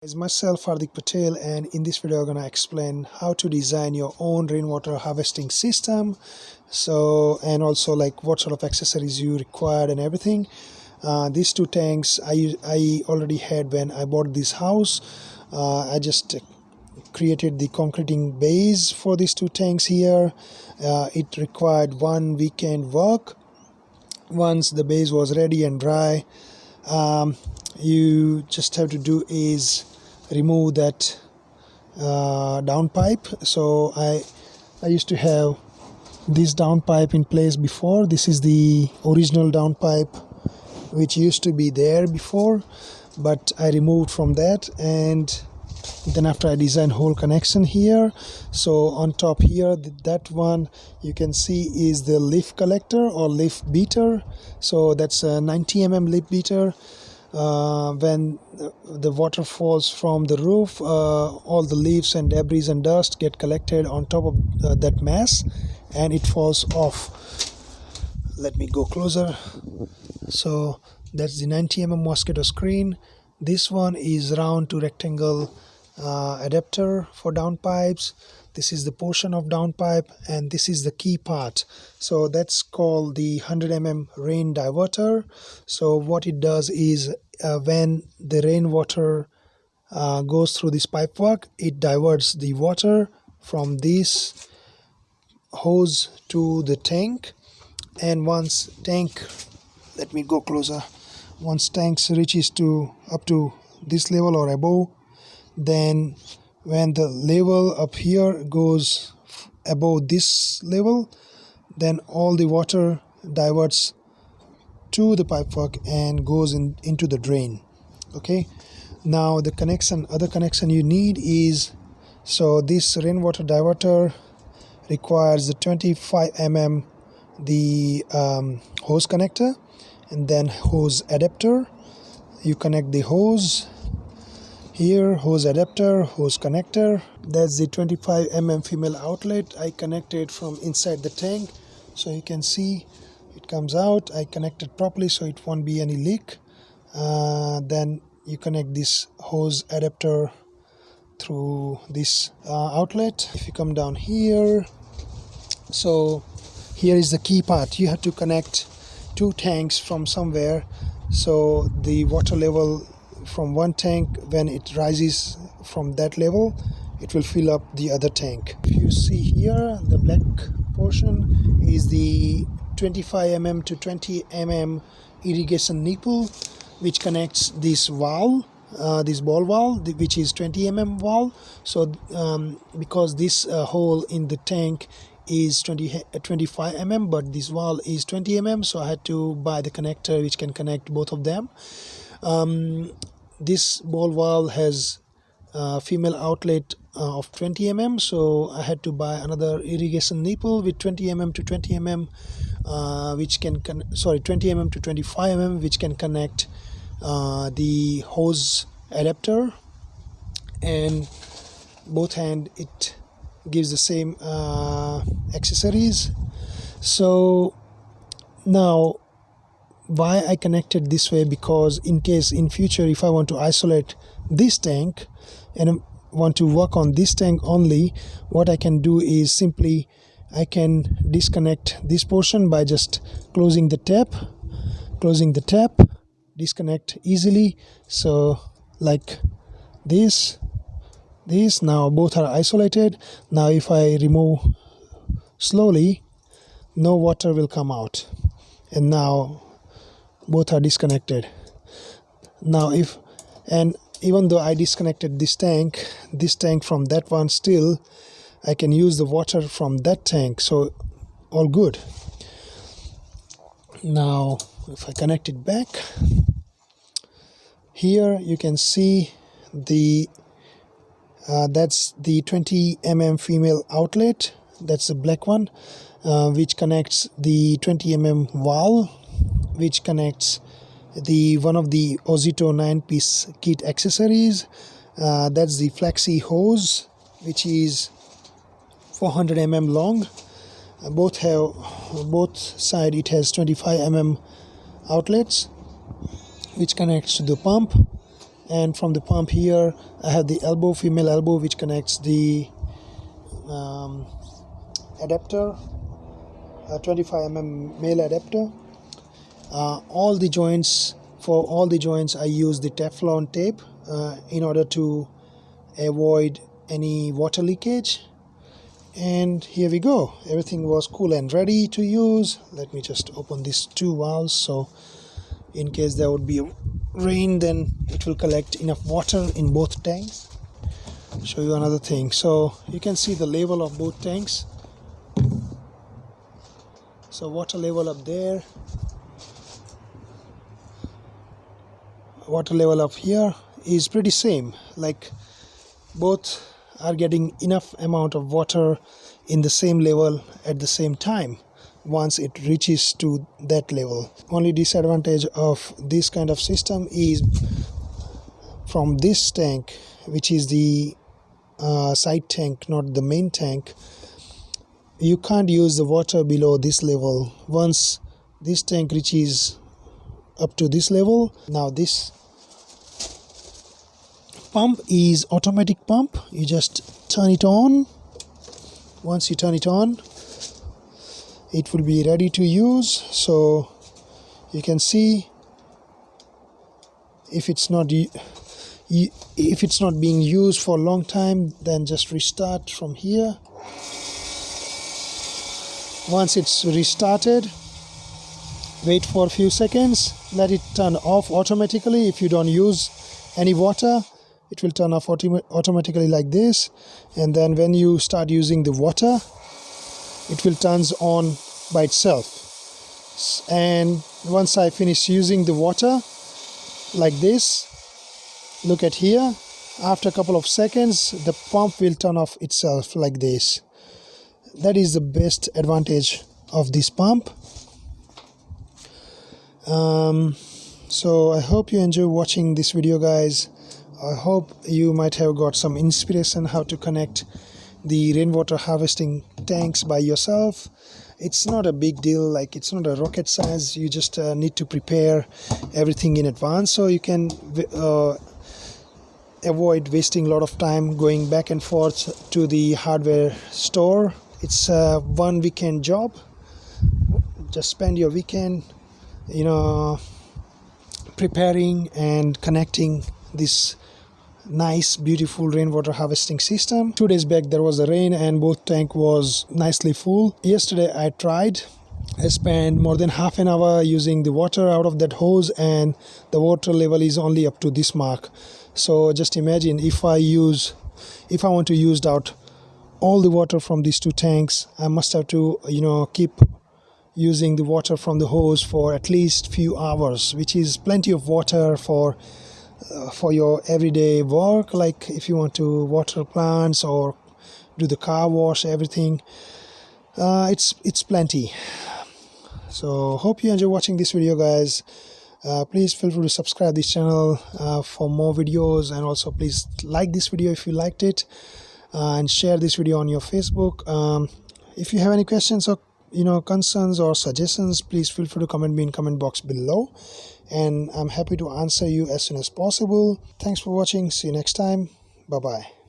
It's myself Hardik Patel, and in this video I'm gonna explain how to design your own rainwater harvesting system. And also like what sort of accessories you required and everything. These two tanks I already had when I bought this house. I just created the concreting base for these two tanks here. It required 1 weekend work. Once the base was ready and dry, you just have to do is remove that downpipe. So I used to have this downpipe in place before. This is the original downpipe which used to be there before, but I removed from that, and then after I designed whole connection here. So on top here, that one you can see is the leaf collector or leaf beater. So that's a 90 mm leaf beater. When the water falls from the roof, all the leaves and debris and dust get collected on top of that mass, and it falls off. Let me go closer. So that's the 90 mm mosquito screen. This one is round to rectangle adapter for downpipes. This is the portion of downpipe, and this is the key part. So that's called the 100 mm rain diverter. So what it does is when the rainwater goes through this pipework, it diverts the water from this hose to the tank. And once tank, let me go closer, once tanks reaches to up to this level or above, then when the level up here goes above this level, then all the water diverts to the pipework and goes into the drain. Okay, now the other connection you need is, so this rainwater diverter requires the 25 mm the hose connector, and then hose adapter. You connect the hose here, hose adapter, hose connector. That's the 25 mm female outlet. I connected from inside the tank, so you can see it comes out. I connected properly so it won't be any leak. Then you connect this hose adapter through this outlet. If you come down here, so here is the key part. You have to connect two tanks from somewhere, so the water level from one tank, when it rises from that level, it will fill up the other tank. If you see here, the black portion is the 25 mm to 20 mm irrigation nipple, which connects this valve, this ball valve, which is 20 mm valve. So because this hole in the tank is 25 mm, but this valve is 20 mm, so I had to buy the connector which can connect both of them. This ball valve has female outlet of 20 mm, so I had to buy another irrigation nipple with 20 mm to 20 mm, which can 20 mm to 25 mm, which can connect the hose adapter, and both hand it gives the same accessories. So now why I connected this way, because in case in future if I want to isolate this tank and want to work on this tank only, what I can do is simply I can disconnect this portion by just closing the tap, disconnect easily. So like this, now both are isolated. Now if I remove slowly, no water will come out, and now both are disconnected. Now even though I disconnected this tank from that one, still I can use the water from that tank, so all good. Now if I connect it back, here you can see the that's the 20 mm female outlet, that's the black one, which connects the 20 mm valve, which connects the one of the Ozito 9-piece kit accessories. That's the flexi hose, which is 400 mm long. Both side it has 25 mm outlets, which connects to the pump, and from the pump here I have the elbow, female elbow, which connects the adapter, 25 male adapter. All the joints I use the Teflon tape in order to avoid any water leakage. And here we go, everything was cool and ready to use. Let me just open these two valves, so in case there would be rain, then it will collect enough water in both tanks. Show you another thing. So you can see the level of both tanks. So water level up there, water level up here is pretty same, like both are getting enough amount of water in the same level at the same time once it reaches to that level. Only disadvantage of this kind of system is from this tank, which is the side tank, not the main tank, you can't use the water below this level. Once this tank reaches up to this level, now this pump is automatic pump. You just turn it on. Once you turn it on, it will be ready to use. So you can see if it's not being used for a long time, then just restart from here. Once it's restarted, wait for a few seconds, let it turn off automatically. If you don't use any water, it will turn off automatically like this. And then when you start using the water, it will turn on by itself. And once I finish using the water like this, look at here, after a couple of seconds the pump will turn off itself like this. That is the best advantage of this pump. So I hope you enjoy watching this video, guys. I hope you might have got some inspiration how to connect the rainwater harvesting tanks by yourself. It's not a big deal, like it's not a rocket science. You just need to prepare everything in advance, so you can avoid wasting a lot of time going back and forth to the hardware store. It's a one weekend job. Just spend your weekend, preparing and connecting this nice beautiful rainwater harvesting system. 2 days back there was a rain and both tank was nicely full. Yesterday I tried. I spent more than half an hour using the water out of that hose, and the water level is only up to this mark. So just imagine if I want to use out all the water from these two tanks, I must have to keep using the water from the hose for at least few hours, which is plenty of water for your everyday work, like if you want to water plants or do the car wash, everything. It's plenty. So hope you enjoy watching this video, guys. Please feel free to subscribe this channel for more videos, and also please like this video if you liked it, and share this video on your Facebook. If you have any questions or concerns or suggestions, please feel free to comment me in comment box below, and I'm happy to answer you as soon as possible. Thanks for watching. See you next time. Bye bye.